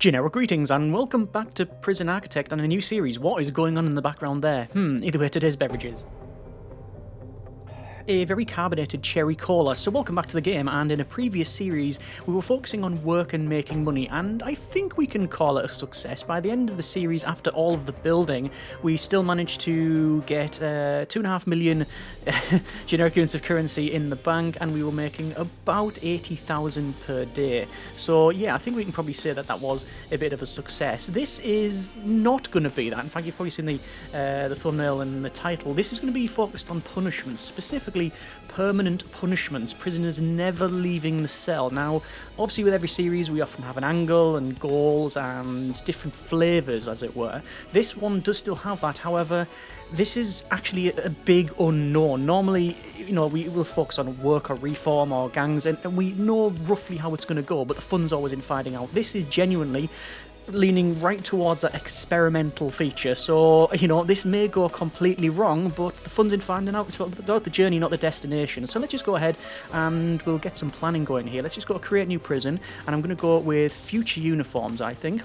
Generic greetings and welcome back to Prison Architect and a new series. What is going on in the background there? Either way, today's beverages. A very carbonated cherry cola. So welcome back to the game, and in a previous series we were focusing on work and making money, and I think we can call it a success. By the end of the series, after all of the building, we still managed to get 2.5 million generic units of currency in the bank, and we were making about 80,000 per day. So yeah, I think we can probably say that that was a bit of a success. This is not going to be that. In fact, you've probably seen the thumbnail and the title. This is going to be focused on punishments, specifically permanent punishments, prisoners never leaving the cell. Now, obviously with every series we often have an angle and goals and different flavours, as it were. This one does still have that, however, this is actually a big unknown. Normally, you know, we will focus on work or reform or gangs, and we know roughly how it's going to go, but the fun's always in finding out. This is genuinely leaning right towards that experimental feature, so you know this may go completely wrong, but the fun's in finding out. It's about the journey, not the destination. So let's just go ahead and we'll get some planning going here. Let's just go create a new prison, and I'm going to go with future uniforms. I think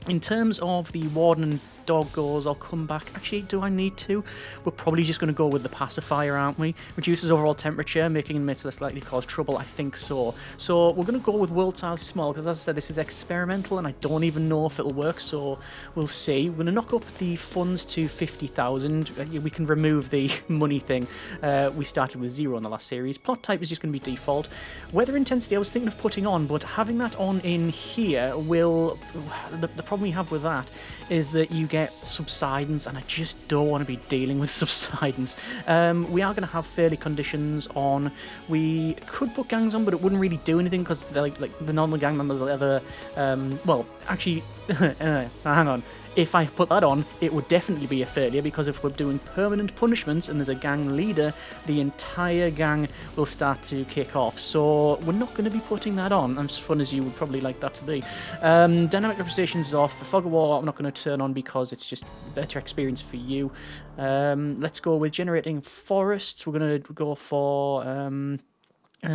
in terms of the warden and dog goes, I'll come back. Actually, do I need to? We're probably just going to go with the pacifier, aren't we? Reduces overall temperature, making inmates less likely to cause trouble. I think so. So we're going to go with world size small, because as I said, this is experimental and I don't even know if it'll work, so we'll see. We're going to knock up the funds to 50,000. We can remove the money thing. We started with 0 in the last series. Plot type is just going to be default. Weather intensity I was thinking of putting on, but having that on in here will... The problem we have with that is that you get subsidence, and I just don't want to be dealing with subsidence. We are going to have fairly conditions on. We could put gangs on, but it wouldn't really do anything because like the normal gang members will ever. Well, actually, hang on. If I put that on, it would definitely be a failure, because if we're doing permanent punishments and there's a gang leader, the entire gang will start to kick off. So we're not going to be putting that on, as fun as you would probably like that to be. Dynamic representation is off. The fog of war I'm not going to turn on because it's just better experience for you. Let's go with generating forests. We're going to go for...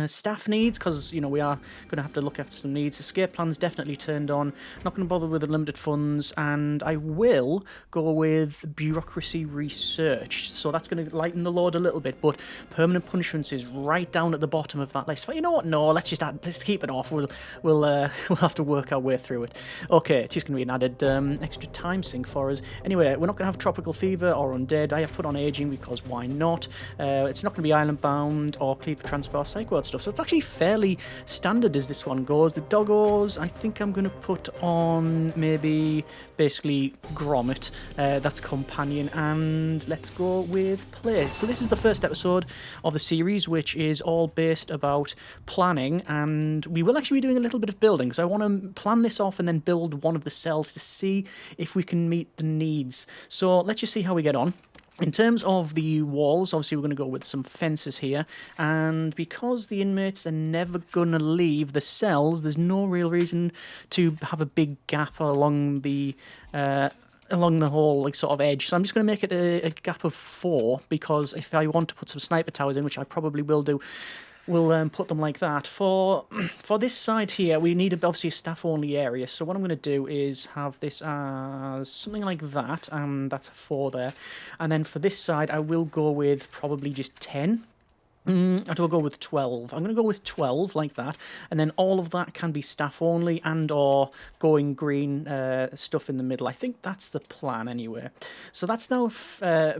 staff needs, because you know we are going to have to look after some needs. Escape plans definitely turned on. Not going to bother with unlimited funds, and I will go with bureaucracy research. So that's going to lighten the load a little bit. But permanent punishments is right down at the bottom of that list. But you know what? No, let's keep it off. We'll have to work our way through it. Okay, it's just going to be an added extra time sink for us. Anyway, we're not going to have tropical fever or undead. I have put on aging because why not? It's not going to be island bound or cleave transfer psycho stuff, so it's actually fairly standard as this one goes. The doggos, I think I'm going to put on maybe basically grommet, that's companion, and let's go with place. So this is the first episode of the series, which is all based about planning, and we will actually be doing a little bit of building, because I want to plan this off and then build one of the cells to see if we can meet the needs. So let's just see how we get on. In terms of the walls, obviously we're going to go with some fences here, and because the inmates are never going to leave the cells, there's no real reason to have a big gap along the whole sort of edge. So I'm just going to make it a gap of 4, because if I want to put some sniper towers in, which I probably will do, we'll put them like that. For this side here, we need obviously a staff-only area. So what I'm going to do is have this as something like that, and that's a 4 there. And then for this side, I will go with probably just 10. Or do I go with 12? I'm going to go with 12 like that, and then all of that can be staff only and or going green stuff in the middle. I think that's the plan anyway. So that's now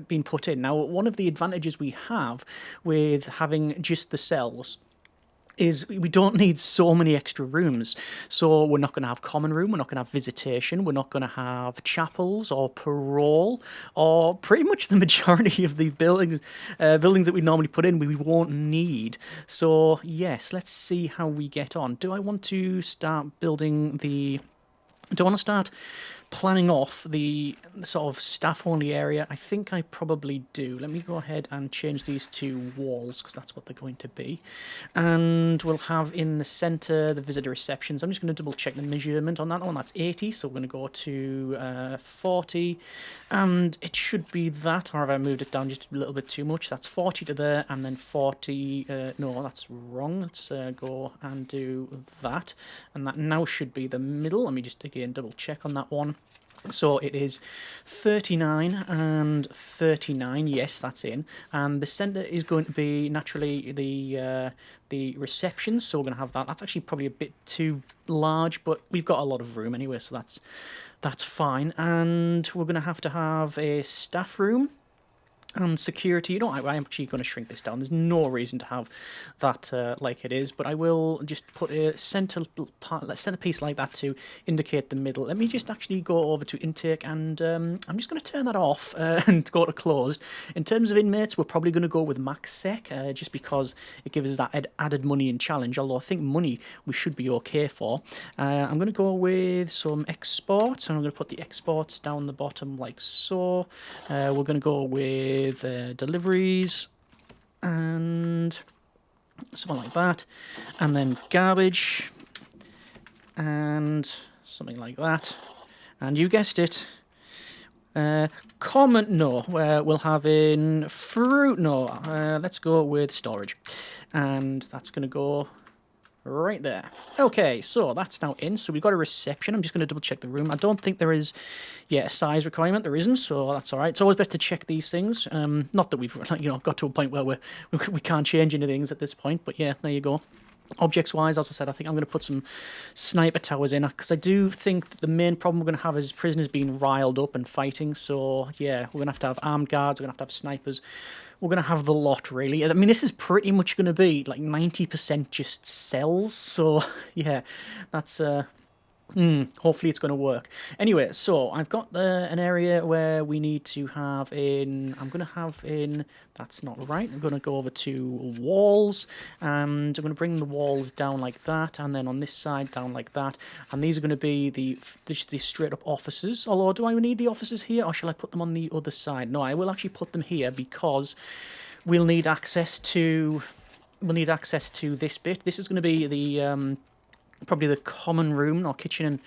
been put in. Now, one of the advantages we have with having just the cells is we don't need so many extra rooms. So we're not going to have common room, we're not going to have visitation, we're not going to have chapels or parole, or pretty much the majority of the buildings that we normally put in we won't need. So yes, let's see how we get on. Do I want to start building the... Do I want to start planning off the sort of staff-only area. I think I probably do. Let me go ahead and change these to walls, because that's what they're going to be. And we'll have in the centre the visitor receptions. I'm just going to double check the measurement on that one. That's 80, so we're going to go to 40. And it should be that, or have I moved it down just a little bit too much? That's 40 to there, and then 40... no, that's wrong. Let's go and do that. And that now should be the middle. Let me just, again, double check on that one. So it is 39 and 39, yes, that's in. And the centre is going to be, naturally, the reception, so we're going to have that. That's actually probably a bit too large, but we've got a lot of room anyway, so that's fine. And we're going to have a staff room. And security, I'm actually going to shrink this down. There's no reason to have that like it is, but I will just put a centerpiece like that to indicate the middle. Let me just actually go over to intake, and I'm just going to turn that off and go to closed. In terms of inmates, we're probably going to go with max sec, just because it gives us that added money and challenge, although I think money we should be okay for. I'm going to go with some exports, and I'm going to put the exports down the bottom like so. We're going to go with deliveries and something like that, and then garbage and something like that, and you guessed it, common, no, we'll have in fruit, no, let's go with storage, and that's going to go right there. Okay, so that's now in. So we've got a reception. I'm just going to double check the room. I don't think there is, a size requirement. There isn't, so that's all right. It's always best to check these things. Not that we've, got to a point where we can't change any things at this point, but yeah, there you go. Objects-wise, as I said, I think I'm going to put some sniper towers in, because I do think that the main problem we're going to have is prisoners being riled up and fighting. So yeah, we're going to have armed guards. We're going to have snipers. We're going to have the lot, really. I mean, this is pretty much going to be like 90% just cells. So yeah, that's hopefully it's going to work. Anyway, so I've got an area where we need to have in... I'm going to have in... That's not right. I'm going to go over to walls, and I'm going to bring the walls down like that, and then on this side down like that. And these are going to be the straight-up offices. Although, do I need the offices here, or shall I put them on the other side? No, I will actually put them here, because we'll need access to... this bit. This is going to be the... probably the common room or kitchen,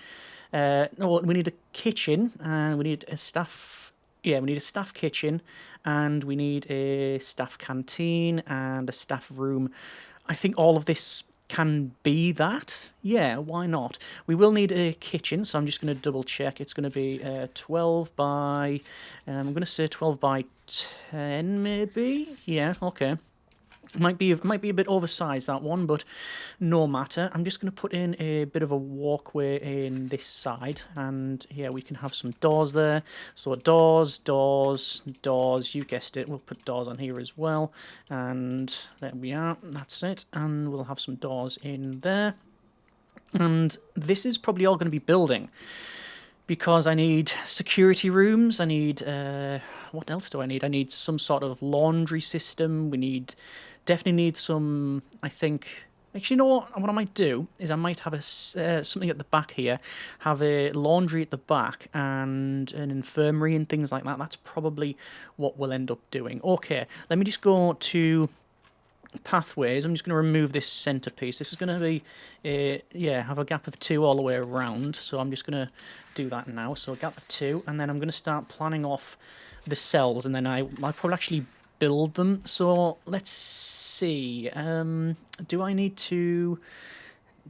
and no, we need a kitchen, and we need a staff. Yeah, we need a staff kitchen, and we need a staff canteen and a staff room. I think all of this can be that. Yeah, why not? We will need a kitchen, so I'm just going to double check. It's going to be 12 by. I'm going to say 12 by 10, maybe. Yeah, okay. Might be a bit oversized, that one, but no matter. I'm just going to put in a bit of a walkway in this side, and yeah, we can have some doors there. So doors, you guessed it, we'll put doors on here as well, and there we are, that's it, and we'll have some doors in there. And this is probably all going to be building, because I need security rooms, I need, what else do I need? I need some sort of laundry system, definitely need some, I think, actually, you know what I might do is I might have something at the back here, have a laundry at the back and an infirmary and things like that. That's probably what we'll end up doing. Okay, let me just go to pathways. I'm just going to remove this centerpiece. This is going to be, have a gap of 2 all the way around, so I'm just going to do that now. So a gap of 2, and then I'm going to start planning off the cells, and then I'll probably actually build them. So let's see, do I need to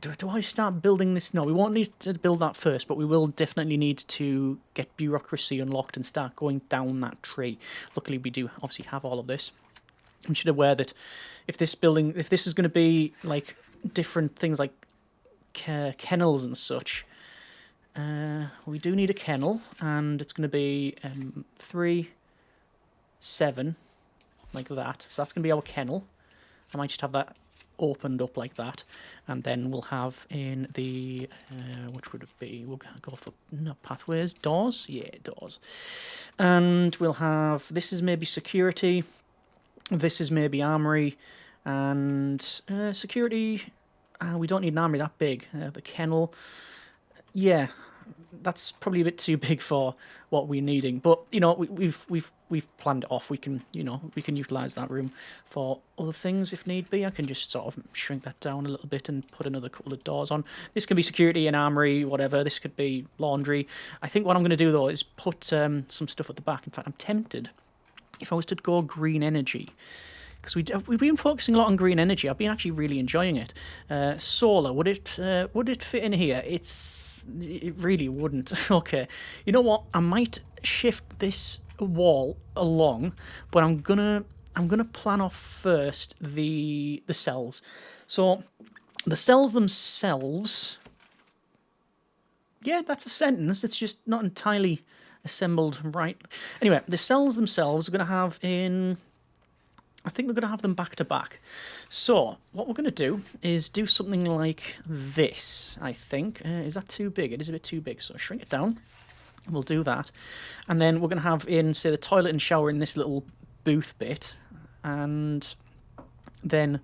do I start building this? No, we won't need to build that first, but we will definitely need to get bureaucracy unlocked and start going down that tree. Luckily we do obviously have all of this. I'm just aware that if this is going to be like different things like kennels and such, we do need a kennel, and it's going to be 3, 7, like that. So that's going to be our kennel. I might just have that opened up like that, and then we'll have in the which would it be? We'll go for pathways, doors. Yeah, doors. And we'll have, this is maybe security. This is maybe armory, and we don't need an armory that big. The kennel, yeah, that's probably a bit too big for what we're needing. But you know, we've planned it off. We can, you know, we can utilize that room for other things if need be. I can just sort of shrink that down a little bit and put another couple of doors on. This can be security, an armory, whatever. This could be laundry. I think what I'm going to do though is put some stuff at the back. In fact, I'm tempted if I was to go green energy. Because we've been focusing a lot on green energy. I've been actually really enjoying it. Solar, would it fit in here? It really wouldn't. Okay, you know what? I might shift this wall along, but I'm gonna plan off first the cells. So the cells themselves. Yeah, that's a sentence. It's just not entirely assembled right. Anyway, the cells themselves are going to have I think we're going to have them back to back. So what we're going to do is do something like this, I think. Is that too big? It is a bit too big, so shrink it down. We'll do that. And then we're going to have in, say, the toilet and shower in this little booth bit. And then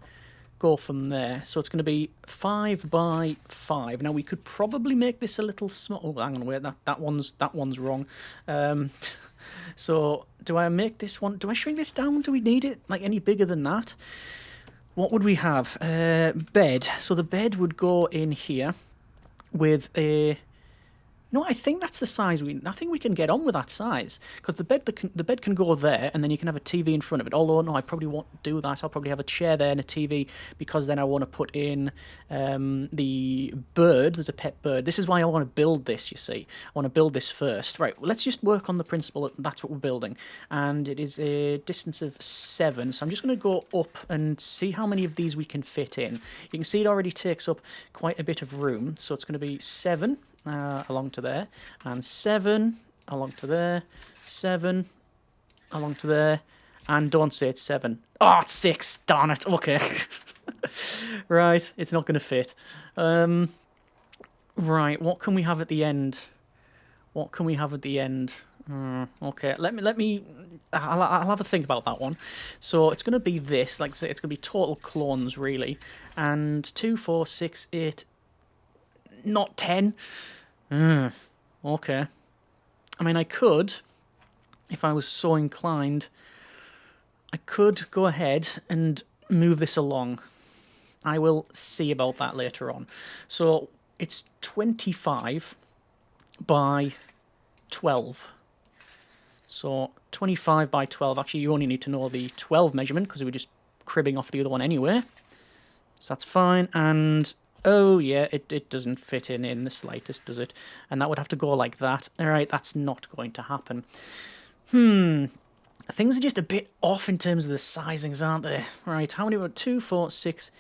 go from there. So it's going to be 5 by 5. Now, we could probably make this a little small. Oh, hang on, wait, that one's wrong. So do I make this one? Do I shrink this down? Do we need it like any bigger than that? What would we have? Bed. So the bed would go in here with a. No, I think that's the size I think we can get on with that size because the bed can go there, and then you can have a TV in front of it. Although no, I probably won't do that. I'll probably have a chair there and a TV because then I want to put in the bird. There's a pet bird. This is why I want to build this. You see, I want to build this first. Right. Well, let's just work on the principle that that's what we're building, and it is a distance of 7. So I'm just going to go up and see how many of these we can fit in. You can see it already takes up quite a bit of room. So it's going to be 7. Along to there, and 7 along to there, 7 along to there, and don't say it's 7. Oh, it's 6. Darn it. Okay. Right, it's not going to fit. Right, what can we have at the end? What can we have at the end? Okay, let me. I'll have a think about that one. So it's going to be this. Like I say, it's going to be total clones really, and 2, 4, 6, 8. Not 10. Okay. I mean, I could, if I was so inclined, I could go ahead and move this along. I will see about that later on. So it's 25 by 12. So 25 by 12. Actually, you only need to know the 12 measurement because we were just cribbing off the other one anyway. So that's fine. And oh, yeah, it doesn't fit in the slightest, does it? And that would have to go like that. All right, that's not going to happen. Things are just a bit off in terms of the sizings, aren't they? Right, how many were 2, 4, 6,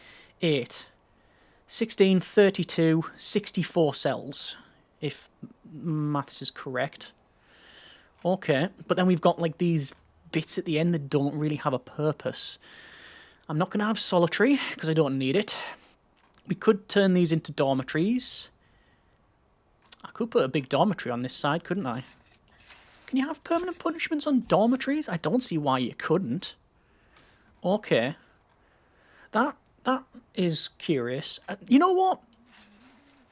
8, 16, 32, 64 cells, if maths is correct. Okay, but then we've got like these bits at the end that don't really have a purpose. I'm not going to have solitary because I don't need it. We could turn these into dormitories. I could put a big dormitory on this side, couldn't I? Can you have permanent punishments on dormitories? I don't see why you couldn't. Okay. That is curious. You know what?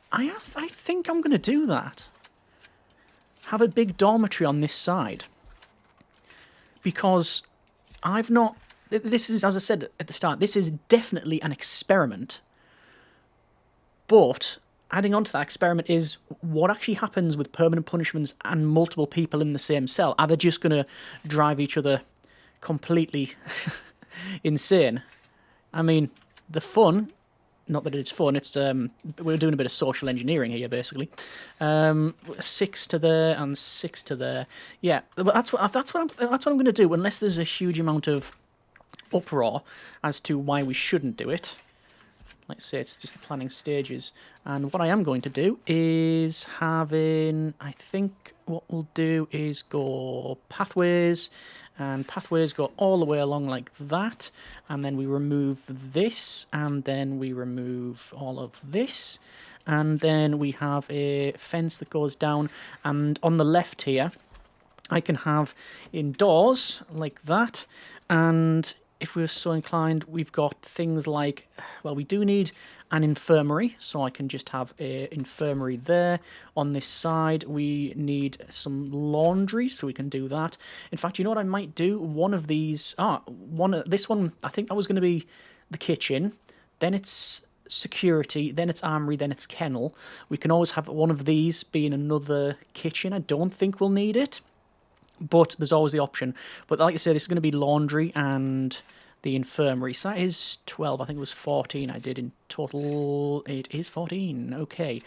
I think I'm going to do that. Have a big dormitory on this side. Because I've not... This is, as I said at the start, this is definitely an experiment. But adding on to that experiment is what actually happens with permanent punishments and multiple people in the same cell. Are they just going to drive each other completely insane? I mean, the fun, not that it's fun, it's we're doing a bit of social engineering here, basically. 6 to there and 6 to there. Yeah, but that's what I'm going to do, unless there's a huge amount of uproar as to why we shouldn't do it. Like I say, it's just the planning stages. And what I am going to do is I think what we'll do is go pathways, and pathways go all the way along like that, and then we remove this, and then we remove all of this, and then we have a fence that goes down, and on the left here, I can have indoors like that, and if we're so inclined, we've got things like, well, we do need an infirmary, so I can just have an infirmary there. On this side, we need some laundry, so we can do that. In fact, you know what I might do? One of these, this one, I think that was going to be the kitchen, then it's security, then it's armory, then it's kennel. We can always have one of these being another kitchen. I don't think we'll need it, but there's always the option. But like I say, this is going to be laundry and the infirmary. So that is 12. I think it was 14 I did in total. It is 14. Okay.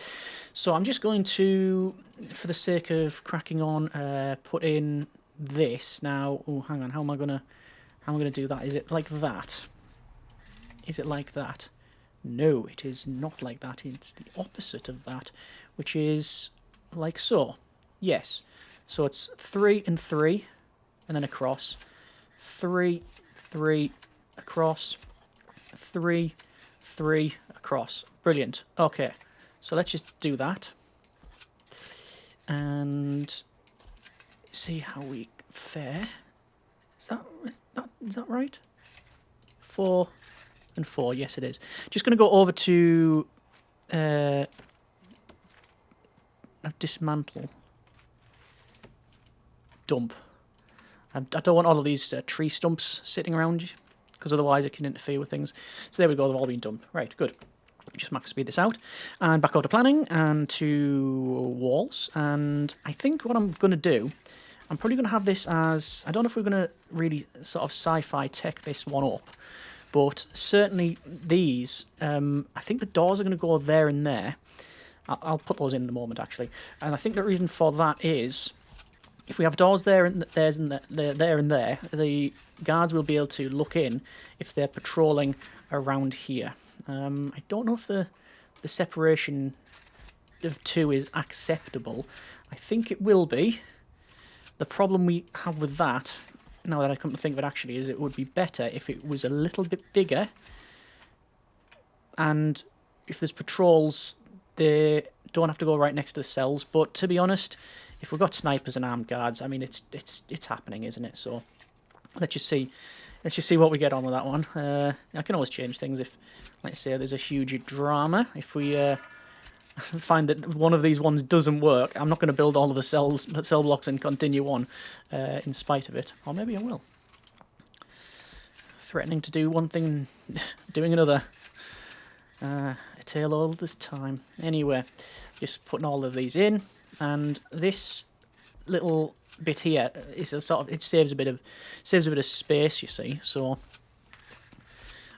So I'm just going to, for the sake of cracking on, put in this. Now, oh, hang on. How am I going to do that? Is it like that? Is it like that? No, it is not like that. It's the opposite of that, which is like so. Yes. So it's 3 and 3, and then across. 3, 3, across. 3, 3, across. Brilliant. Okay, so let's just do that. And see how we fare. Is that right? 4 and 4, yes it is. Just going to go over to dismantle. Dump. I don't want all of these tree stumps sitting around you, because otherwise it can interfere with things. So there we go, they've all been done. Right, good. Just max speed this out. And back over to planning, and to walls. And I think what I'm going to do, I'm probably going to have this as, I don't know if we're going to really sort of sci-fi tech this one up, but certainly these, I think the doors are going to go there and there. I'll put those in a moment, actually. And I think the reason for that is, if we have doors there and there and there, the guards will be able to look in if they're patrolling around here. I don't know if the separation of 2 is acceptable. I think it will be. The problem we have with that, now that I come to think of it actually, is it would be better if it was a little bit bigger. And if there's patrols, they don't have to go right next to the cells. But to be honest, if we've got snipers and armed guards, I mean, it's happening, isn't it? So let's just see what we get on with that one. I can always change things if, let's say, there's a huge drama. If we find that one of these ones doesn't work, I'm not going to build all of the cell blocks and continue on in spite of it. Or maybe I will. Threatening to do one thing, doing another. A tale all this time. Anyway, just putting all of these in. And this little bit here is a sort of, it saves a bit of space, you see. So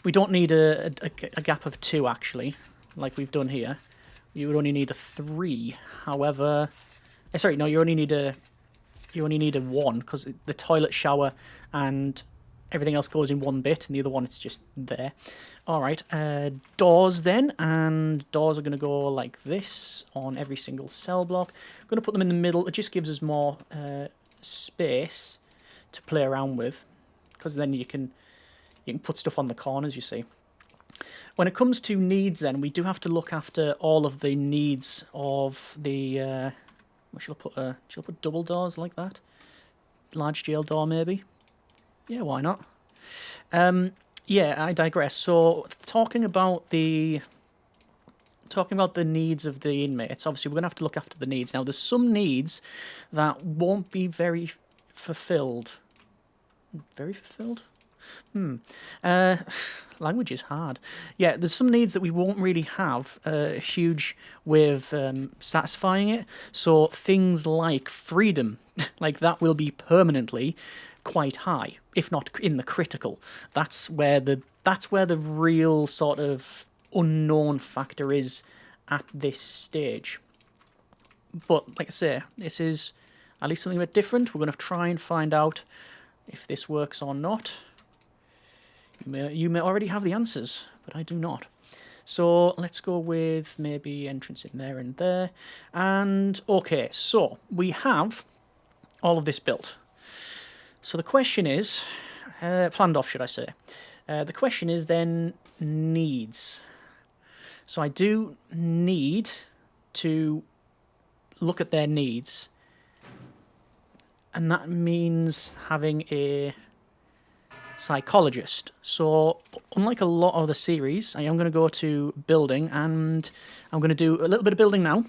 we don't need a gap of 2 actually, like we've done here. You would only need a 3. However, sorry, no, you only need a 1, because the toilet, shower, and everything else goes in one bit, and the other one it's just there. All right, doors then, and doors are going to go like this on every single cell block. I'm going to put them in the middle. It just gives us more space to play around with, because then you can put stuff on the corners, you see. When it comes to needs then, we do have to look after all of the needs of the... shall I put double doors like that? Large jail door maybe? Yeah, why not? Yeah, I digress. So, talking about the needs of the inmates, obviously we're going to have to look after the needs. Now, there's some needs that won't be very fulfilled. Very fulfilled? Language is hard. Yeah, there's some needs that we won't really have a huge way of satisfying it. So, things like freedom, like that will be permanently quite high, if not in the critical. That's where the real sort of unknown factor is at this stage. But like I say, this is at least something a bit different. We're going to try and find out if this works or not. You may already have the answers, but I do not. So let's go with maybe entrance in there and there. And okay, so we have all of this built. So the question is, planned off, should I say. The question is then needs. So I do need to look at their needs. And that means having a psychologist. So unlike a lot of the series, I am going to go to building, and I'm going to do a little bit of building now,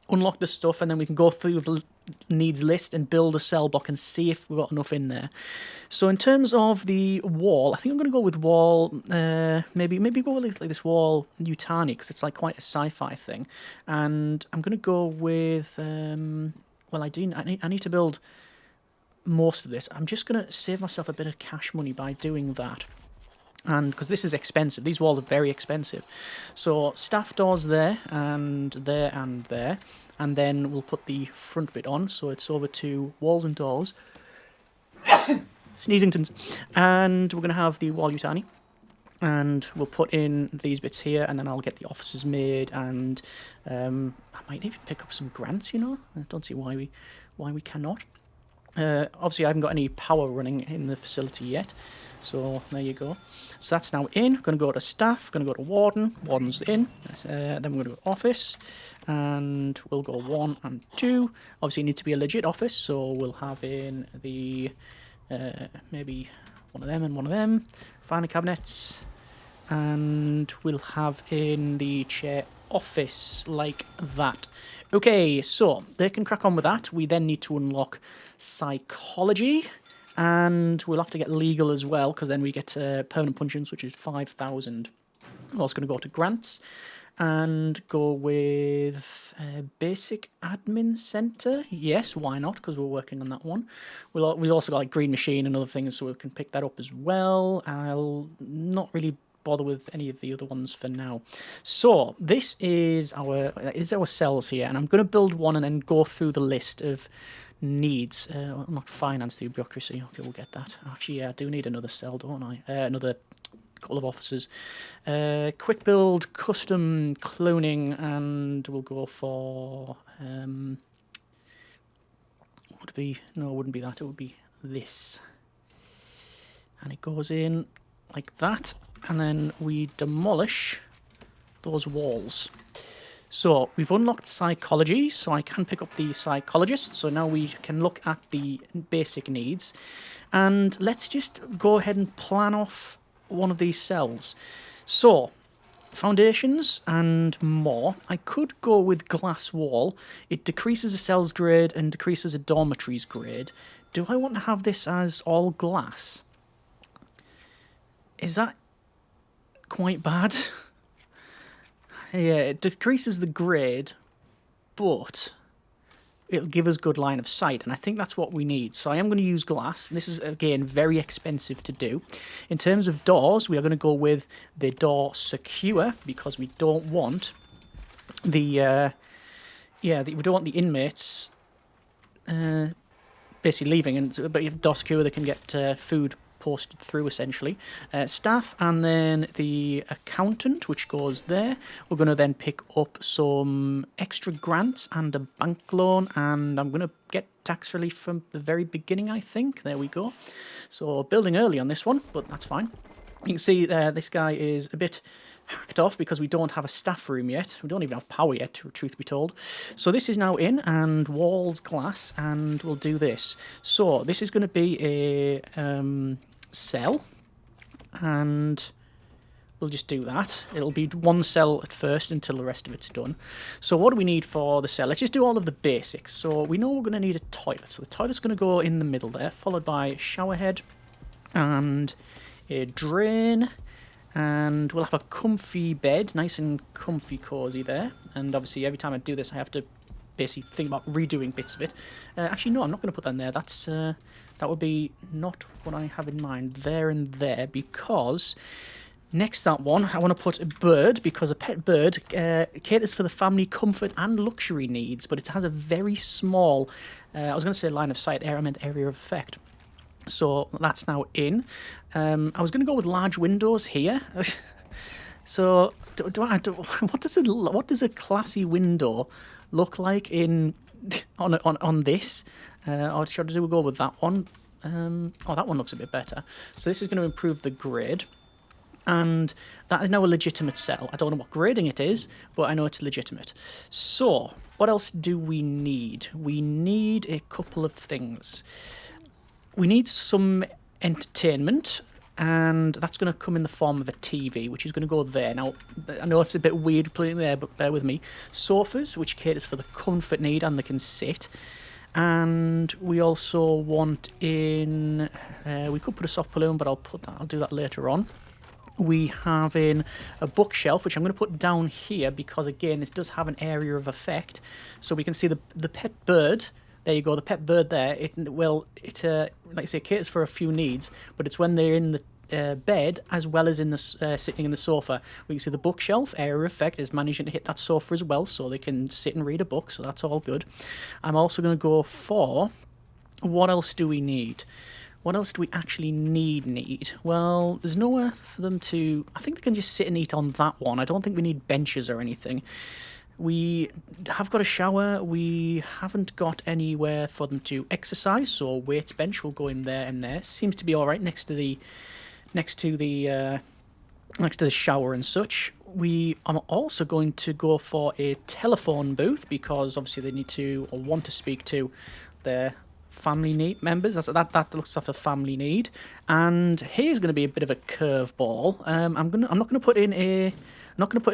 unlock the stuff, and then we can go through the needs list and build a cell block and see if we've got enough in there. So in terms of the wall, I think I'm going to go with wall, maybe go with like this wall Utani, because it's like quite a sci-fi thing. And I'm going to go with, well, I need to build most of this. I'm just going to save myself a bit of cash money by doing that. And because this is expensive, these walls are very expensive. So staff doors there, and there, and there. And then we'll put the front bit on, so it's over to walls and doors. Sneezingtons. And we're going to have the wall Utani. And we'll put in these bits here, and then I'll get the offices made, and I might even pick up some grants, you know? I don't see why we cannot. Obviously, I haven't got any power running in the facility yet, so there you go. So that's now in. Going to go to staff, going to go to warden. Warden's in. Then we're going to go to office, and we'll go 1 and 2. Obviously, it needs to be a legit office, so we'll have in the maybe one of them and one of them. Filing cabinets, and we'll have in the chair office like that. Okay, so they can crack on with that. We then need to unlock psychology, and we'll have to get legal as well, because then we get permanent punishments, which is 5,000. I'm also going to go to grants and go with basic admin center. Yes, why not? Because we're working on that one. We've also got like green machine and other things, so we can pick that up as well. I'll not really bother with any of the other ones for now. So this is our cells here, and I'm going to build one and then go through the list of needs. Not finance through bureaucracy. Okay, we'll get that. Actually, yeah, I do need another cell, don't I? Another couple of officers. Quick build, custom cloning, and we'll go for would it be? No, it wouldn't be that. It would be this, and it goes in like that. And then we demolish those walls. So we've unlocked psychology, so I can pick up the psychologist. So now we can look at the basic needs. And let's just go ahead and plan off one of these cells. So foundations and more. I could go with glass wall. It decreases a cell's grade and decreases a dormitory's grade. Do I want to have this as all glass? Is that quite bad? Yeah, it decreases the grade, but it'll give us good line of sight, and I think that's what we need. So I am going to use glass. This is, again, very expensive to do. In terms of doors, we are going to go with the door secure, because we don't want the we don't want the inmates basically leaving, but if the door secure, they can get food posted through, essentially. Staff, and then the accountant, which goes there. We're going to then pick up some extra grants and a bank loan, and I'm going to get tax relief from the very beginning, I think. There we go. So building early on this one, but that's fine. You can see this guy is a bit hacked off because we don't have a staff room yet. We don't even have power yet, truth be told. So this is now in, and walls glass, and we'll do this. So this is going to be a cell, and we'll just do that. It'll be one cell at first until the rest of it's done. So what do we need for the cell? Let's just do all of the basics. So we know we're going to need a toilet. So the toilet's going to go in the middle there, followed by a shower head and a drain. And we'll have a comfy bed, nice and comfy, cozy there. And obviously every time I do this, I have to basically think about redoing bits of it. Actually, no, I'm not going to put that in there. That would be not what I have in mind. There and there, because next that one, I want to put a bird, because a pet bird caters for the family comfort and luxury needs, but it has a very small, I was going to say line of sight, I meant area of effect. So that's now in. I was going to go with large windows here. So what does a classy window look like on this? Or should we go with that one? That one looks a bit better. So this is going to improve the grade. And that is now a legitimate cell. I don't know what grading it is, but I know it's legitimate. So what else do we need? We need a couple of things. We need some entertainment. and that's going to come in the form of a TV, which is going to go there. Now, I know it's a bit weird putting it there, but bear with me. Sofas, which caters for the comfort need, and they can sit. And we also want in... we could put a soft balloon, but I'll do that later on. We have in a bookshelf, which I'm going to put down here because, again, this does have an area of effect. So we can see the pet bird. There you go, the pet bird there. Like I say, caters for a few needs, but it's when they're in the bed as well as in the sitting in the sofa. We can see the bookshelf area of effect is managing to hit that sofa as well, so they can sit and read a book. So that's all good. I'm also going to go for, what else do we need? What else do we actually need? Well, there's nowhere for them to... I think they can just sit and eat on that one. I don't think we need benches or anything. We have got a shower. We haven't got anywhere for them to exercise, so weights bench will go in there and there. Seems to be all right next to the shower and such. We are also going to go for a telephone booth because obviously they need to or want to speak to their family need members. That looks like a family need. And here's going to be a bit of a curveball. I'm not going to put in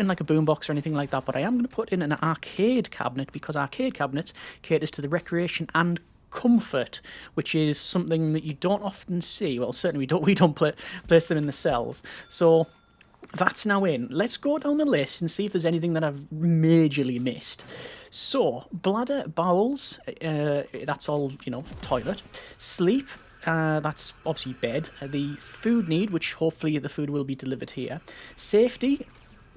like a boombox or anything like that, but I am going to put in an arcade cabinet because arcade cabinets caters to the recreation and comfort, which is something that you don't often see. Well, certainly we don't place them in the cells. So that's now in. Let's go down the list and see if there's anything that I've majorly missed. So, bladder, bowels, that's all, toilet. Sleep, that's obviously bed. The food need, which hopefully the food will be delivered here. Safety,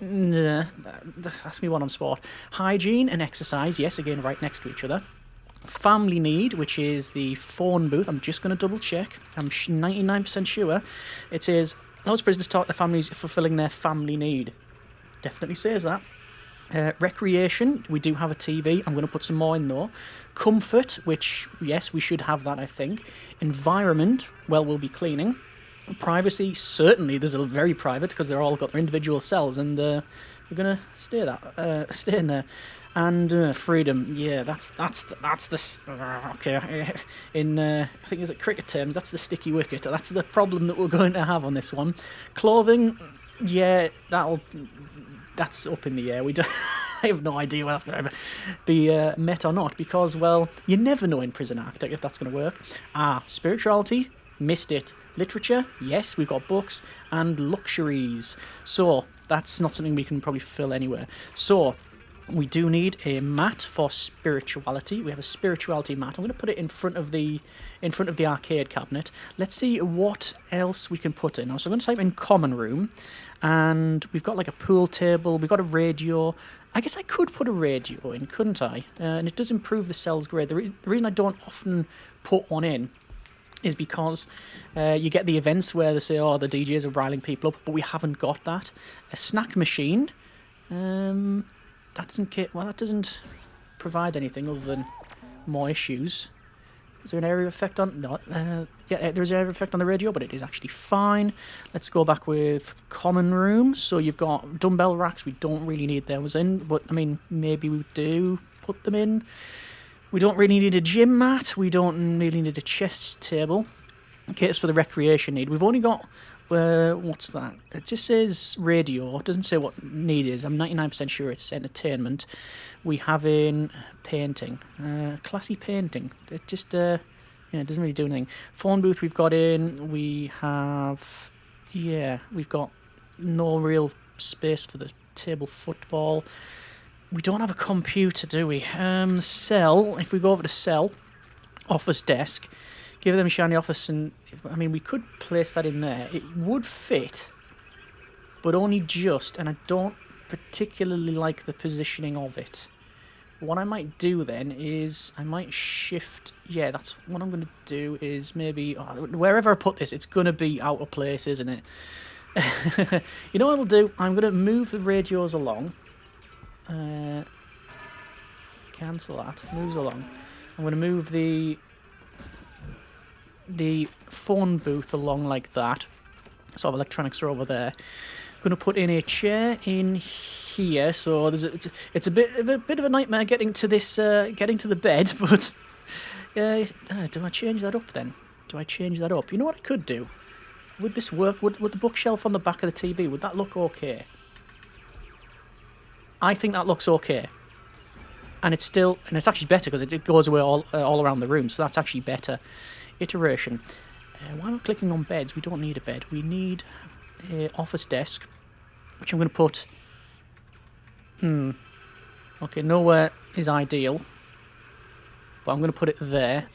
ask me one on spot. Hygiene and exercise, yes, again, right next to each other. Family need, which is the phone booth. I'm just going to double check. I'm 99% sure. It says, allows prisoners to talk to their families fulfilling their family need. Definitely says that. Recreation, we do have a TV. I'm going to put some more in though. Comfort, which, yes, we should have that, I think. Environment, well, we'll be cleaning. Privacy, certainly, there's a very private because they're all got their individual cells and we're going to stay in there. And freedom, yeah, that's the okay. In I think is it cricket terms, that's the sticky wicket. That's the problem that we're going to have on this one. Clothing, yeah, that's up in the air. I have no idea whether that's going to be met or not because, well, you never know in Prison Architect if that's going to work. Spirituality, missed it. Literature, yes, we've got books and luxuries. So that's not something we can probably fill anywhere. So we do need a mat for spirituality. We have a spirituality mat. I'm going to put it in front of the arcade cabinet. Let's see what else we can put in. So I'm going to type in common room, and we've got like a pool table. We've got a radio. I guess I could put a radio in, couldn't I? And it does improve the cell's grade. The reason I don't often put one in is because you get the events where they say, oh, the DJs are riling people up, but we haven't got that. A snack machine. That doesn't provide anything other than more issues. Is there an area effect on? No. Yeah, there's an area effect on the radio, but it is actually fine. Let's go back with common room. So you've got dumbbell racks. We don't really need those in, but I mean, maybe we do put them in. We don't really need a gym mat. We don't really need a chess table. Okay, it's for the recreation need. We've only got... what's that? It just says radio. It doesn't say what need is. I'm 99% sure it's entertainment. We have in painting. Classy painting. It just, it doesn't really do anything. Phone booth we've got in. We've got no real space for the table football. We don't have a computer, do we? Cell, if we go over to cell, office desk, give them a shiny office, and I mean, we could place that in there. It would fit, but only just, and I don't particularly like the positioning of it. What I might do then is I might shift. Yeah, that's what I'm going to do is maybe wherever I put this, it's going to be out of place, isn't it? You know what I'll do? I'm going to move the radios along. Cancel that. Moves along. I'm going to move the phone booth along like that. Sort of electronics are over there. I'm going to put in a chair in here. So it's a bit of a nightmare getting to this getting to the bed. But do I change that up then? Do I change that up? You know what I could do? Would this work? Would the bookshelf on the back of the TV, would that look okay? I think that looks okay. And it's actually better because it goes away all around the room, so that's actually better. Iteration. Why am I clicking on beds? We don't need a bed. We need an office desk, which I'm going to put... Okay, nowhere is ideal. But I'm going to put it there,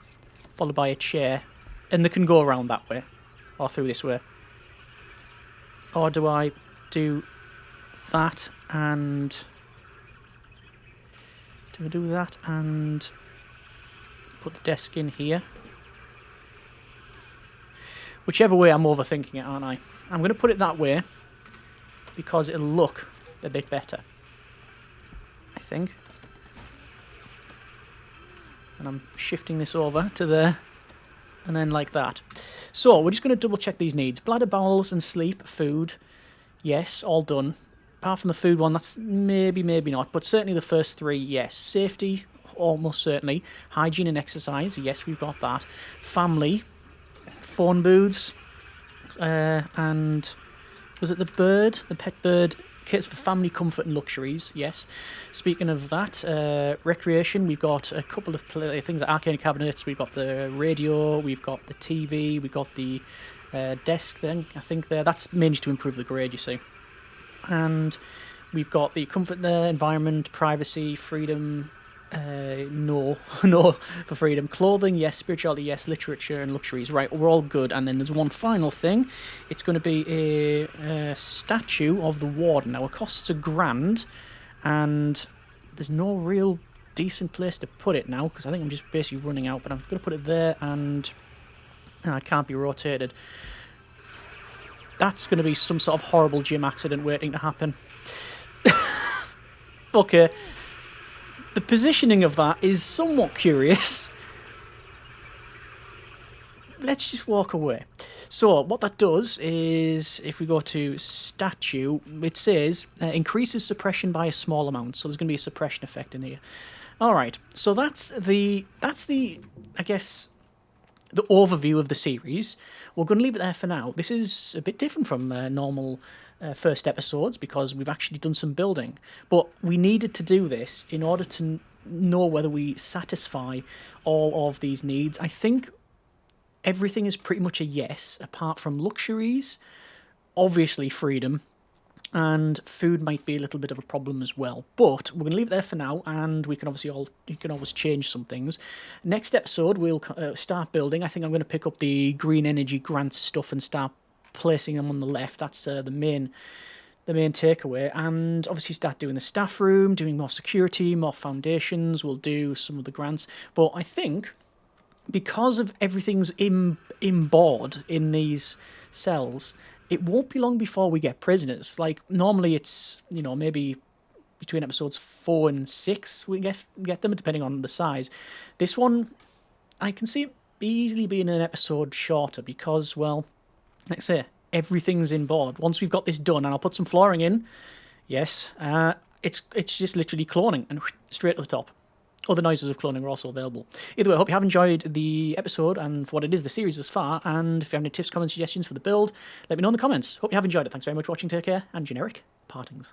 followed by a chair. And they can go around that way, or through this way. Or do I do that and... Do I do that and put the desk in here? Whichever way, I'm overthinking it, aren't I? I'm going to put it that way because it'll look a bit better, I think. And I'm shifting this over to there, and then like that. So we're just going to double check these needs. Bladder, bowels and sleep, food. Yes, all done. Apart from the food one, that's maybe not, but certainly the first three, yes. Safety, almost certainly. Hygiene and exercise, yes, we've got that. Family, phone booths, and was it the pet bird? Kits for family comfort and luxuries, yes. Speaking of that, recreation, we've got a couple of things like arcade cabinets, we've got the radio, we've got the TV, we've got the desk thing, I think there. That's mainly to improve the grade, you see. And we've got the comfort there, environment, privacy, freedom, no for freedom. Clothing, yes. Spirituality, yes. Literature and luxuries, right, we're all good. And then there's one final thing. It's going to be a statue of the warden. Now, it costs £1,000, and there's no real decent place to put it now, because I think I'm just basically running out, but I'm going to put it there, and it can't be rotated. That's going to be some sort of horrible gym accident waiting to happen. Okay. The positioning of that is somewhat curious. Let's just walk away. So what that does is, if we go to statue, it says increases suppression by a small amount. So there's going to be a suppression effect in here. All right. So that's the I guess, the overview of the series. We're going to leave it there for now. This is a bit different from normal first episodes because we've actually done some building. But we needed to do this in order to know whether we satisfy all of these needs. I think everything is pretty much a yes, apart from luxuries, obviously freedom, and food might be a little bit of a problem as well. But we're going to leave it there for now, and we can obviously you can always change some things. Next episode, we'll start building. I think I'm going to pick up the green energy grant stuff and start placing them on the left. That's the main takeaway. And obviously start doing the staff room, doing more security, more foundations. We'll do some of the grants. But I think because of everything's embodied in these cells, it won't be long before we get prisoners. Like, normally it's, maybe between episodes 4 and 6 we get them, depending on the size. This one, I can see it easily being an episode shorter because, well, like I say, everything's in board. Once we've got this done, and I'll put some flooring in, yes, it's just literally cloning and straight to the top. Other noises of cloning are also available. Either way, I hope you have enjoyed the episode and for what it is, the series thus far. And if you have any tips, comments, suggestions for the build, let me know in the comments. Hope you have enjoyed it. Thanks very much for watching. Take care, and generic partings.